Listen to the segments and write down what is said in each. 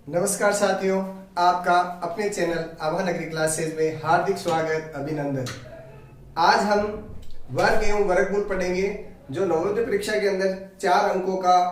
नमस्कार साथियों, आपका अपने चैनल आभा नगरी क्लासेज में हार्दिक स्वागत, अभिनंदन। आज हम वर्ग एवं वर्गमूल पढ़ेंगे। जो नवोदय परीक्षा के अंदर 4 अंकों का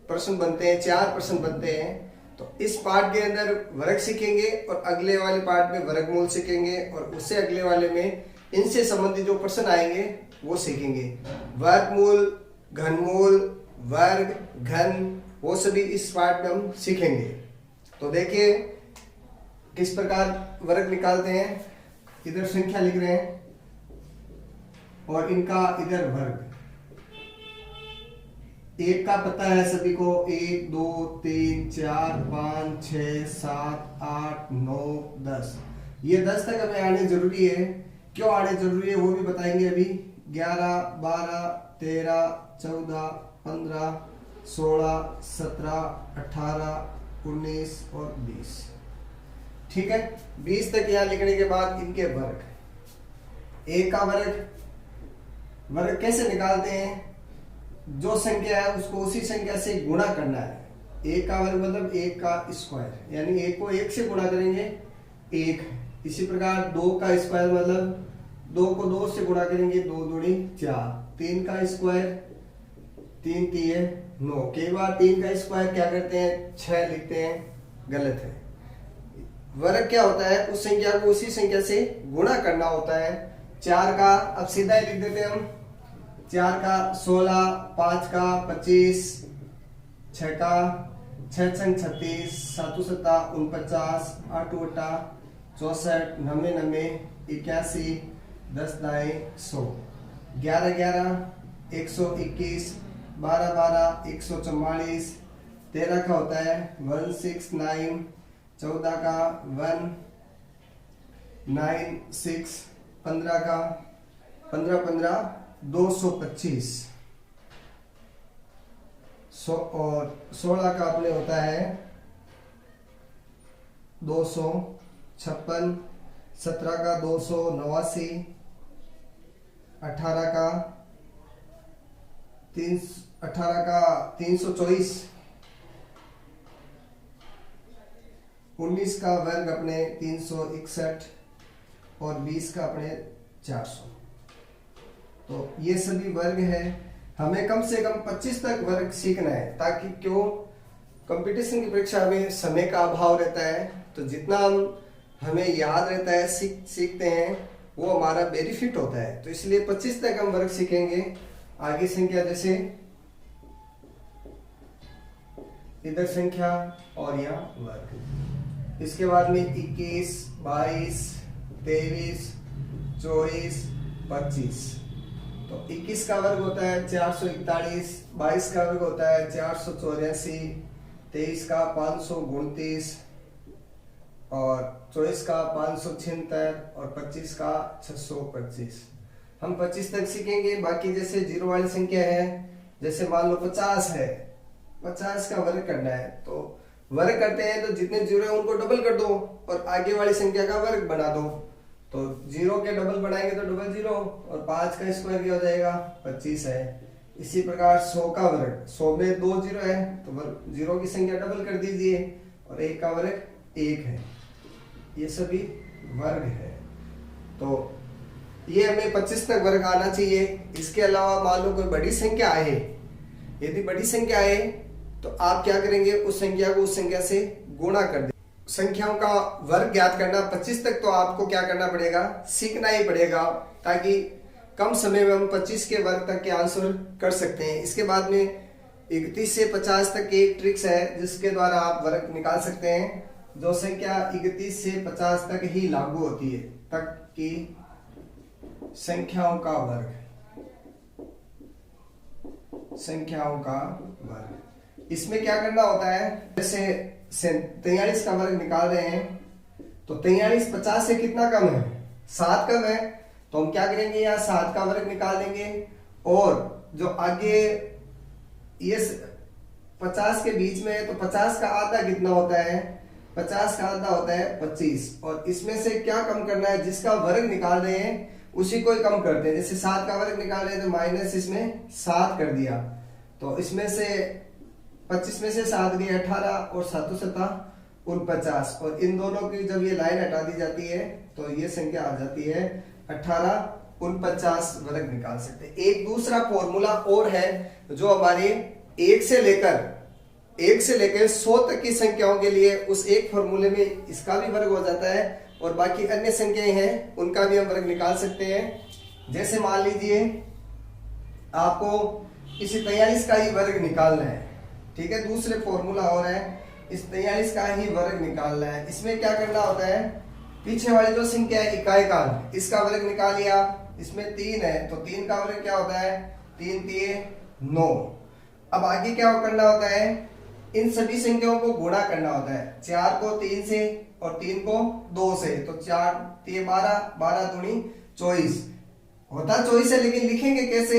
प्रश्न बनते हैं, 4 प्रश्न बनते हैं। तो इस पार्ट के अंदर वर्ग सीखेंगे और अगले वाले पार्ट में वर्गमूल सीखेंगे और उससे अगले वाले में इनसे संबंधित जो प्रश्न आएंगे वो सीखेंगे। वर्गमूल, घनमूल, वर्ग, घन, वो सभी इस पार्ट में हम सीखेंगे। तो देखिए किस प्रकार वर्ग निकालते हैं। इधर संख्या लिख रहे हैं और इनका इधर वर्ग। एक का पता है सभी को, 1 2 3 4 5 6 7 8 9 10। ये 10 तक हमें आने जरूरी है। क्यों आने जरूरी है वो भी बताएंगे अभी। 11 12 13 14 15 16 17 18 19 और 20। ठीक है, 20 तक यहाँ लिखने के बाद इनके वर्ग। एक का वर्ग कैसे निकालते हैं? जो संख्या है उसको उसी संख्या से गुणा करना है। एक का वर्ग मतलब एक का स्क्वायर, यानी एक को एक से गुणा करेंगे एक। इसी प्रकार 2 का स्क्वायर मतलब 2 को 2 से गुणा करेंगे, 2 दूनी 4। 3 का स्क्वायर 3 3 9। कई बार 3 का स्क्वायर क्या करते हैं 6 लिखते हैं, गलत है। वर्ग क्या होता है? उस संख्या को उसी संख्या से गुणा करना होता है। 4 का अब सीधा ही लिख देते हैं हम। 4 का 16, 5 का 25, 6 का 6 6 36, 7 7 49, 8 8 64, 9 9 81, 10 9 100, 11 11 121, 12 12 144, 13 का होता है 169, 14 का 196, 15 का 15 15 225 और 16 का अपने होता है 256, 17 का 289, 18 का 324, 19 का वर्ग अपने 361 और 20 का अपने 400। तो ये सभी वर्ग है। हमें कम से कम 25 तक वर्ग सीखना है, ताकि क्यों कंपटीशन की परीक्षा में समय का अभाव रहता है। तो जितना हमें याद रहता है, सीखते हैं, वो हमारा बेनिफिट होता है। तो इसलिए 25 तक हम वर्ग सीखेंगे। आगे संख्या जैसे इधर संख्या और यहाँ वर्ग। इसके बाद में 21, 22, 23, 24, 25। तो 21 का वर्ग होता है 441, 22 का वर्ग होता है 484, 23 का 529 और 24 का 576 और 25 का 625। हम 25 तक सीखेंगे। बाकी जैसे जीरो वाली संख्या है, जैसे मान लो 50 है, 50 का वर्ग करना है। तो वर्ग करते हैं तो जितने जीरो है उनको डबल कर दो और आगे वाली संख्या का वर्ग बना दो। तो जीरो के डबल बनाएंगे तो डबल जीरो, और 5 का स्क्वायर क्या हो जाएगा 25 है। इसी प्रकार 100 का वर्ग, 100 में 2 जीरो है तो जीरो की संख्या डबल कर दीजिए और 1 का वर्ग 1 है। ये सभी वर्ग है। तो ये हमें 25 तक वर्ग आना चाहिए। इसके अलावा मान लो कोई बड़ी संख्या आए, यदि बड़ी संख्या आए तो आप क्या करेंगे, उस संख्या को उस संख्या से गुणा कर दें। संख्याओं का वर्ग ज्ञात करना 25 तक तो आपको क्या करना पड़ेगा, सीखना ही पड़ेगा, ताकि कम समय में हम 25 के वर्ग तक के आंसर कर सकते हैं। इसके बाद में 31 से 50 तक की एक ट्रिक्स है जिसके द्वारा आप वर्ग निकाल सकते हैं। जो संख्या 31 से 50 तक ही लागू होती है, तक की संख्याओं का वर्ग, संख्याओं का वर्ग। इसमें क्या करना होता है, जैसे 43 का वर्ग निकाल रहे हैं तो 43 50 से कितना कम है, 7 कम है। तो हम क्या करेंगे, यहाँ 7 का वर्ग निकाल देंगे और जो आगे ये 50 के बीच में है तो 50 का आधा कितना होता है, 50 का आधा होता है 25। और इसमें से क्या कम करना है, जिसका वर्ग निकाल रहे हैं उसी को ही कम करते हैं। जैसे 7 का वर्ग निकाल रहे हैं तो माइनस इसमें 7 कर दिया। तो इसमें से 25 में से 7 गए 18 और 7 7 49, और इन दोनों की जब ये लाइन हटा दी जाती है तो ये संख्या आ जाती है 18 49 वर्ग निकाल सकते हैं। एक दूसरा फॉर्मूला और है जो हमारे 1 से लेकर 100 तक की संख्याओं के लिए, उस एक फॉर्मूले में इसका भी वर्ग हो जाता है और बाकी अन्य संख्याएं हैं उनका भी हम वर्ग निकाल सकते हैं। जैसे मान लीजिए आपको इस 43 का ही वर्ग निकालना है, ठीक है, दूसरे फॉर्मूला और है, इस 43 का ही वर्ग निकालना है। इसमें क्या करना होता है, पीछे वाली जो संख्या है इकाई का अंक, इसका वर्ग निकाल लिया, इसमें 3 है तो 3 का वर्ग क्या होता है, 3 3 9। अब आगे क्या करना होता है, इन सभी संख्याओं को गुणा करना होता है, 4 को 3 से और 3 को 2 से, तो 4 3 12 12 दूनी 24 होता 24 है, लेकिन लिखेंगे कैसे,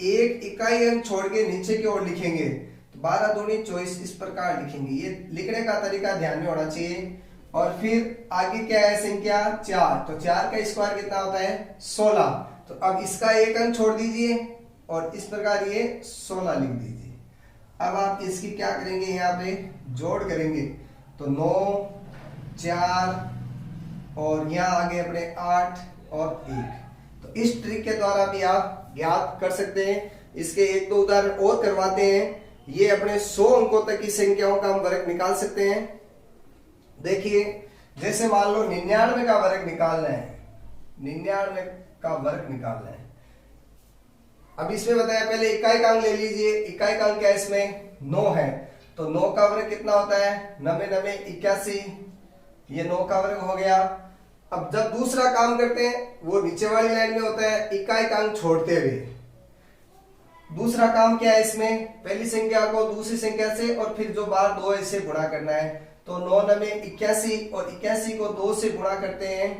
एक इकाई अंक छोड़ के नीचे की ओर लिखेंगे, तो 12 दूनी 24 इस प्रकार लिखेंगे। ये लिखने का तरीका ध्यान में होना चाहिए। और फिर आगे क्या है संख्या 4, तो 4 का स्क्वायर कितना होता है 16, तो अब इसका एक अंक छोड़ दीजिए और इस प्रकार ये 16 लिख दीजिए। अब आप इसकी क्या करेंगे, यहाँ पे जोड़ करेंगे, तो 9 4 और यहाँ आगे अपने 8 और 1। तो इस ट्रिक के द्वारा भी आप ज्ञात कर सकते हैं। इसके एक दो उदाहरण और करवाते हैं। ये अपने 100 अंकों तक की संख्याओं का हम वर्ग निकाल सकते हैं। देखिए जैसे मान लो 99 का वर्ग निकालना है, 99 का वर्ग निकालना है। अब इसमें बताया, पहले इकाई का अंक ले लीजिए, इकाई का अंक क्या है, इसमें 9 है, तो 9 का वर्ग कितना होता है, 9 9 81, ये 9 का वर्ग हो गया। अब जब दूसरा काम करते हैं वो नीचे वाली लाइन में होता है, इकाई का अंक छोड़ते हुए। दूसरा काम क्या है इसमें, पहली संख्या को दूसरी संख्या से और फिर जो बार 2 है इससे गुणा करना है, तो 9 9 81 और 81 को 2 से गुणा करते हैं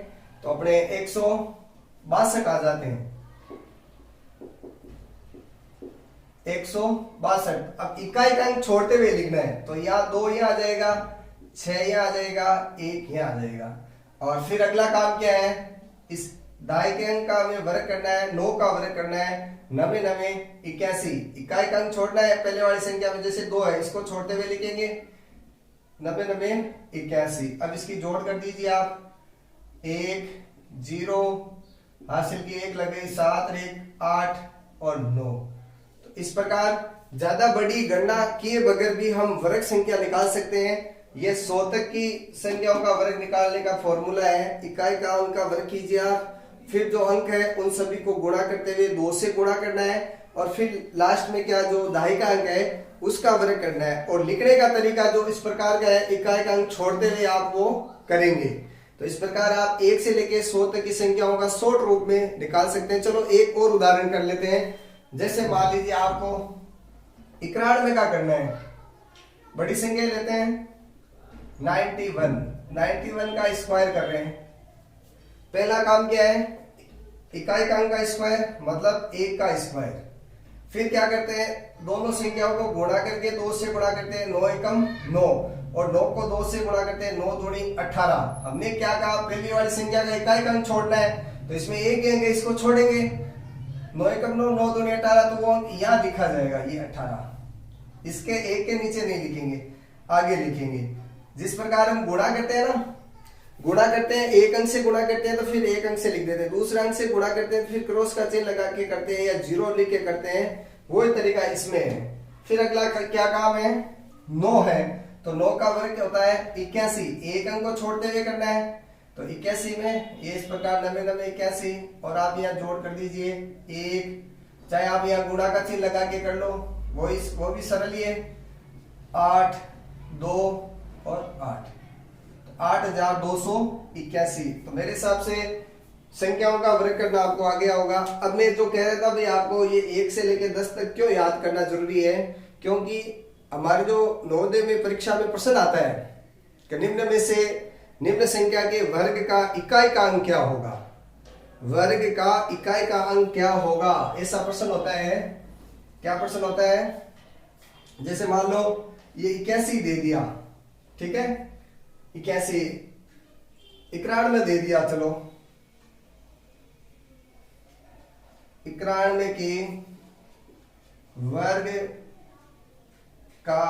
तो अपने 162 आ जाते हैं, 162। अब इकाई का अंक छोड़ते हुए लिखना है, तो यहाँ 2 यहाँ आ जाएगा, 6 यहाँ आ जाएगा, 1 यहाँ आ जाएगा। और फिर अगला काम क्या है, इस दाएं के अंक का हमें वर्ग करना है, 9 का वर्ग करना है, 9 9 81, इकाई का अंक छोड़ना है, पहले वाली संख्या में जैसे 2 है इसको छोड़ते हुए लिखेंगे 9 9 81। अब इसकी जोड़ कर दीजिए आप, 1 0 हासिल की 1 लगे, 7 1 8 और 9। तो इस प्रकार ज्यादा बड़ी गणना किए बगैर भी हम वर्ग संख्या निकाल सकते हैं। ये 100 तक की संख्याओं का वर्ग निकालने का फॉर्मूला है। इकाई का अंक का वर्ग कीजिए आप, फिर जो अंक है उन सभी को गुणा करते हुए 2 से गुणा करना है और फिर लास्ट में क्या जो दहाई का अंक है उसका वर्ग करना है। और लिखने का तरीका जो इस प्रकार का है, इकाई का अंक छोड़ते हुए आप वो करेंगे। तो इस प्रकार आप 1 से लेकर 100 तक की संख्याओं का शॉर्ट रूप में निकाल सकते हैं। चलो एक और उदाहरण कर लेते हैं। जैसे मान लीजिए आपको 91 का करना है, बड़ी संख्या लेते हैं 91 का स्क्वायर कर रहे हैं। पहला काम क्या है, इकाई का अंक का स्क्वायर मतलब 1 का स्क्वायर। फिर क्या करते हैं, दोनों संख्याओं को गुणा करके 2 से गुणा करते हैं, 9 एकम 9 और 9 को 2 से गुणा करते हैं, 9 दूनी 18। हमने क्या कहा, पहली वाली संख्या का इकाई का अंक छोड़ना है तो इसमें एक अंक है इसको छोड़ेंगे, 9 एकम 9 9 दूनी 18, तो वो अंक यहाँ लिखा जाएगा, ये 18। इसके एक के नीचे नहीं लिखेंगे, आगे लिखेंगे। जिस प्रकार हम गुणा करते हैं ना, गुणा करते हैं, एक अंक से गुणा करते हैं तो फिर एक अंक से लिख देते हैं, दूसरे अंक से गुणा करते हैं तो फिर क्रॉस का चिन्ह लगा के करते हैं या जीरो लिख के करते हैं, वो तरीका इसमें है। फिर अगला क्या काम है, 9 है तो 9 का वर्ग क्या होता है 81, एक अंक को छोड़ते हुए करना है, तो 81 में ये इस प्रकार 9 9 81 और आप यहाँ जोड़ कर दीजिए 1, चाहे आप यहाँ गुणा का चिन्ह लगा के कर लो, वो भी सरल ही है। 8 2 और 8, 8281। तो मेरे हिसाब से संख्याओं का वर्ग करना आपको आ गया होगा। अब मैं जो कह रहा था भाई आपको ये 1 से लेकर 10 तक क्यों याद करना जरूरी है, क्योंकि हमारे जो नवोदय में परीक्षा में प्रश्न आता है कि निम्न में से निम्न संख्या के वर्ग का इकाई का अंक क्या होगा, वर्ग का इकाई का अंक क्या होगा, ऐसा प्रश्न होता है। क्या प्रश्न होता है, जैसे मान लो ये 81 दे दिया, ठीक है, 81 91 दे दिया, चलो 91 के वर्ग का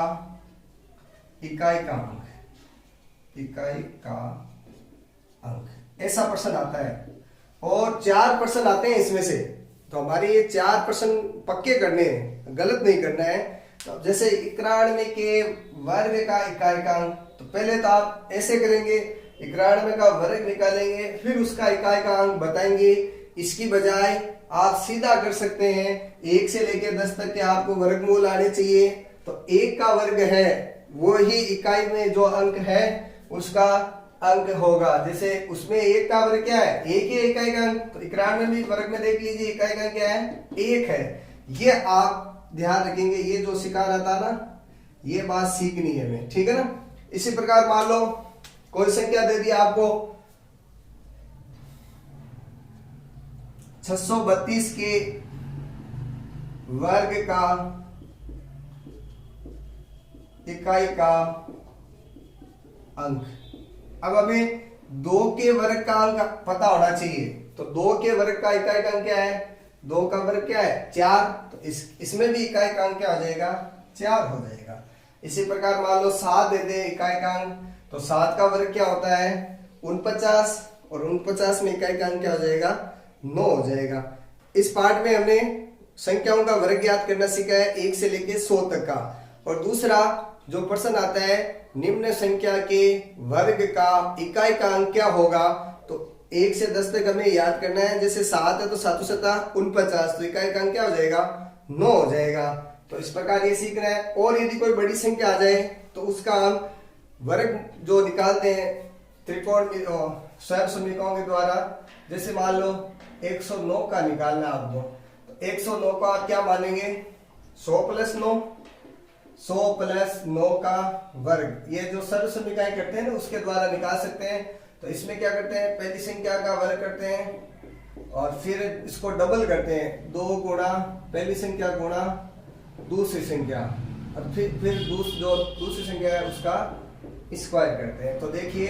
इकाई का अंक इकाई का अंक, ऐसा प्रश्न आता है। और 4 प्रश्न आते हैं इसमें से, तो हमारे ये 4 प्रश्न पक्के करने हैं, गलत नहीं करना है। तो जैसे 91 के वर्ग का इकाई का अंक, तो पहले तो आप ऐसे करेंगे, 91 का वर्ग निकालेंगे, फिर उसका इकाई का अंक बताएंगे। इसकी बजाय आप सीधा कर सकते हैं, 1 से लेकर 10 तक के आपको वर्गमूल आने चाहिए। तो 1 का वर्ग है वो ही इकाई में जो अंक है उसका अंक होगा। जैसे उसमें 1 का वर्ग क्या है, 1 ही इकाई का अंक, तो 91 में भी वर्ग में देख लीजिए इकाई का अंक क्या है, 1 है। ये आप ध्यान रखेंगे, ये जो सिखा रहा था ना, ये बात सीखनी है हमें, ठीक है ना। इसी प्रकार मान लो कोई संख्या दे दी आपको 632 के वर्ग का इकाई का अंक। अब हमें 2 के वर्ग का अंक पता होना चाहिए, तो 2 के वर्ग का इकाई का अंक क्या है, 2 का वर्ग क्या है 4, तो इसमें भी इकाई का अंक क्या हो जाएगा, 4 हो जाएगा। इसी प्रकार मान लो 7 दे दे इकाई का अंक, तो 7 का वर्ग क्या होता है 49, और 49 में इकाई का अंक क्या हो जाएगा 9 हो जाएगा। इस पार्ट में हमने संख्याओं का वर्ग ज्ञात करना सीखा है 1 से लेकर 100 तक का। और दूसरा जो प्रश्न आता है निम्न संख्या के वर्ग का इकाई का अंक क्या होगा, तो 1 से 10 तक हमें याद करना है। जैसे 7 है तो 7 7 49, तो इकाई का अंक क्या हो जाएगा 9 हो जाएगा। तो इस प्रकार ये सीखना है। और यदि कोई बड़ी संख्या आ जाए तो उसका हम वर्ग जो निकालते हैं त्रिकोण स्वयं समीकरणों के द्वारा। जैसे मान लो 109 का निकालना आपको, तो 109 का आप क्या मानेंगे 100 + 9, 100 + 9 का वर्ग। ये जो सर्व समीकरण करते हैं ना उसके द्वारा निकाल सकते हैं। तो इसमें क्या करते हैं, पहली संख्या का वर्ग करते हैं और फिर इसको डबल करते हैं, 2 गुणा पहली संख्या गुणा दूसरी संख्या, और फिर जो दूसरी संख्या है उसका स्क्वायर करते हैं। तो देखिए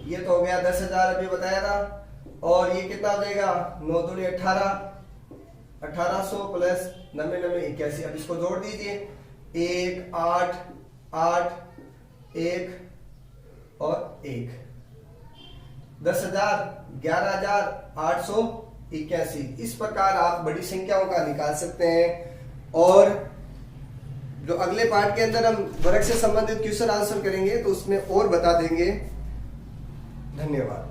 ये तो हो गया 10,000 अभी बताया था, और ये कितना हो जाएगा 9 दूनी 18, 1800 + 90 90 81। अब इसको जोड़ दीजिए, 1 8 8 1 और 1, 10,000 11,881। इस प्रकार आप बड़ी संख्याओं का निकाल सकते हैं। और जो अगले पार्ट के अंदर हम वर्ग से संबंधित क्वेश्चन आंसर करेंगे तो उसमें और बता देंगे। धन्यवाद।